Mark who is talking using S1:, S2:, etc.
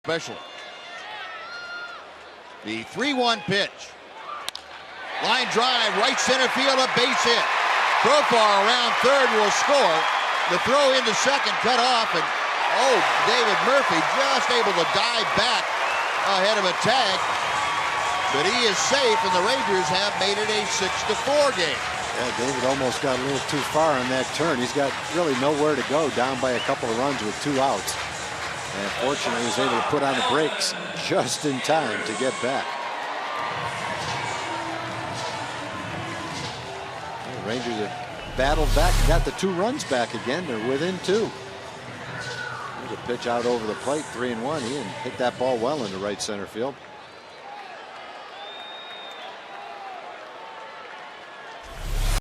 S1: Special. The 3-1 pitch. Line drive, right center field, a base hit. Profar around third will score. The throw into second cut off, and David Murphy just able to dive back ahead of a tag. But he is safe, and the Rangers have made it a 6-4 game.
S2: Yeah, David almost got a little too far on that turn. He's got really nowhere to go, down by a couple of runs with 2 outs. And fortunately, he was able to put on the brakes just in time to get back. The Rangers have battled back and got the 2 runs back again. They're within 2. There's a pitch out over the plate, 3-1. He hit that ball well into right center field.